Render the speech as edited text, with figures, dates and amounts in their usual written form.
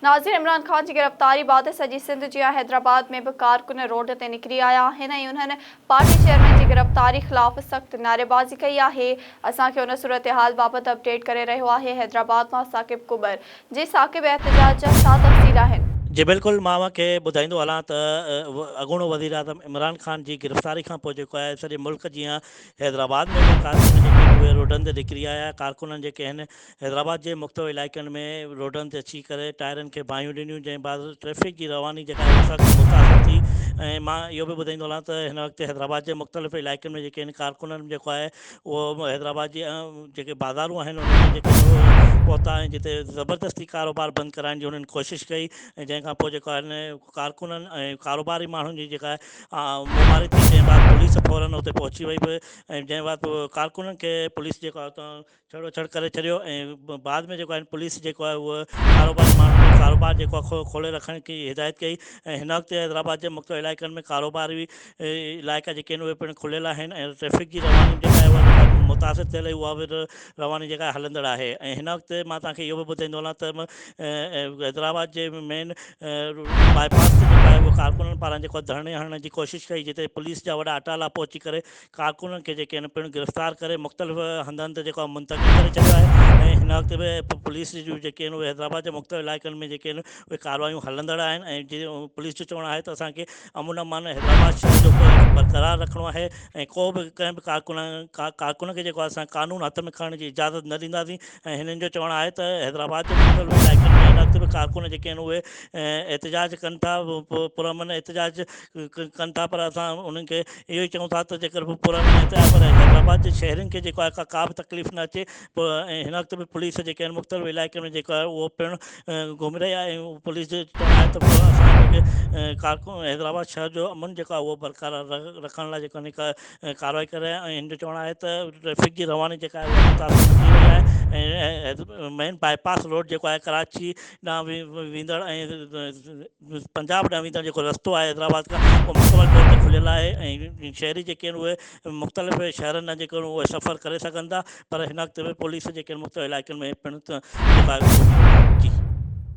नाज़िर इमरान खान की गिरफ्तारी बाद सॼी सिंध जिया हैदराबाद में भी कारकुन रोड ते निकिरी आया आहिनि। उन्हनि पार्टी चेयरमैन की गिरफ्तारी ख़िलाफ़ सख़्त नारेबाज़ी कई आहे। असांखे उन सूरत हाल बाबति अपडेट करे रहियो आहे हैदराबाद मां साकिब कुबर। जी साकिब, एहतजाज जा छा तफ़सील आहिनि? जी बिल्कुलु, मां के ॿुधाईंदो हलां त अॻूणो वज़ीर आज़म इमरान ख़ान जी गिरफ़्तारी खां पोइ जेको आहे सॼे मुल्क जीअं हैदराबाद में बि कारकुन जेके आहिनि उहे रोडनि ते निकिरी आया। कारकुननि जेके आहिनि हैदराबाद जे मुख़्तलिफ़ इलाइक़नि में रोडनि ते अची करे टायरनि खे बाहियूं ॾिनियूं, जंहिं बाद ट्रैफ़िक जी रवानी जेका आहे उहा सख़्तु मुतासिर थी। ऐं मां इहो बि ॿुधाईंदो हलां त हिन वक़्तु हैदराबाद जे मुख़्तलिफ़ इलाइक़नि में जेके आहिनि कारकुननि जेको आहे उहो हैदराबाद जी जेके बाज़ारूं आहिनि उन्हनि में जेके पहुता ऐं जिते ज़बरदस्ती कारोबार बंदि कराइण जी उन्हनि कोशिशि कई। ऐं जंहिंखां पोइ जेको आहे कारकुननि ऐं कारोबारी माण्हुनि जी जेका आहे मुमारी थी, जंहिं बाद पुलिस फ़ौरन हुते पहुची वई बि। ऐं जंहिं बाद कारकुननि खे पुलिस जेको आहे हुतां छॾो छड़ करे छॾियो। ऐं बाद में जेको आहे पुलिस जेको आहे उहा कारोबारी माण्हुनि जो कारोबार जेको आहे खोले रखण की हिदायत कई। ऐं हिन वक़्तु हैदराबाद जे मुख़्तलिफ़ इलाइक़नि में कारोबारी इलाइक़ा जेके आहिनि उहे पिणु खुलियल आहिनि ऐं ट्रैफ़िक जी रवानी जेका आहे उहा मुतासिर थियल उहा बि रवानी जेका आहे हलंदड़ आहे। ऐं हिन वक़्तु मां तव्हांखे इहो बि ॿुधाईंदो हलां त हैदराबाद जे मेन बाईपास ते जेको आहे उहो कारकुननि पारां जेको धरणे हणण जी कोशिशि कई, जिते पुलिस जा वॾा अटाला पहुची करे कारकुननि खे जेके आहिनि पिणु गिरफ़्तार करे मुख़्तलिफ़ हंधनि ते जेको आहे मुंतक़िल करे छॾियो आहे। ऐं हिन वक़्तु बि पुलिस जूं जेके आहिनि उहे हैदराबाद जे मुख़्तलिफ़ इलाइक़नि में जेके आहिनि उहे कार्रवाइयूं हलंदड़ आहिनि। ऐं जीअं पुलिस जो चवणु आहे त असांखे अमन अमान हैदराबाद शहर जो बरक़रार रखिणो आहे ऐं को बि कंहिं बि कारकुन खे जेको आहे असां कानून हथ में खणण जी इजाज़त न ॾींदासीं। ऐं हिननि जो चवणु आहे त हैदराबाद जे मुख़्तलिफ़ इलाइक़नि में हिन वक़्तु बि कारकुन जेके आहिनि उहे एहतजाज कनि था, पुरअमन एहतजाज कनि था। पर असां उन्हनि खे इहो ई चऊं था त जेकर पुरअमन एहतजाज पर हैदराबाद जे शहरनि खे जेको आहे का बि तकलीफ़ न अचे। ऐं हिन वक़्तु बि पुलिस जेके आहिनि मुख़्तलिफ़ इलाइक़नि में जेको आहे उहो पिणु घुमी रही आहे। ऐं पुलिस जो चवणु आहे त असां जेके कारकुन हैदराबाद शहर जो अमन जेको आहे उहो बरक़रार रखण लाइ जेको कार्रवाई करे रहिया। ऐं हिन जो चवणु आहे त ट्रैफ़िक जी रवानी जेका आहे उहा मुतासिर न थी रही आहे। ऐं मेन बाईपास रोड जेको आहे कराची ॾांहुं वेंदड़ ऐं पंजाब ॾांहुं वेंदड़ जेको रस्तो आहे हैदराबाद खां उहो मुकमल तौर ते खुलियल आहे। ऐं शहरी जेके आहिनि उहे मुख़्तलिफ़ शहरनि जा जेके आहिनि उहे सफ़र करे सघनि था। पर हिन वक़्तु बि पुलिस जेके आहिनि मुख़्तलिफ़ इलाइक़नि में पिणु जेको आहे जी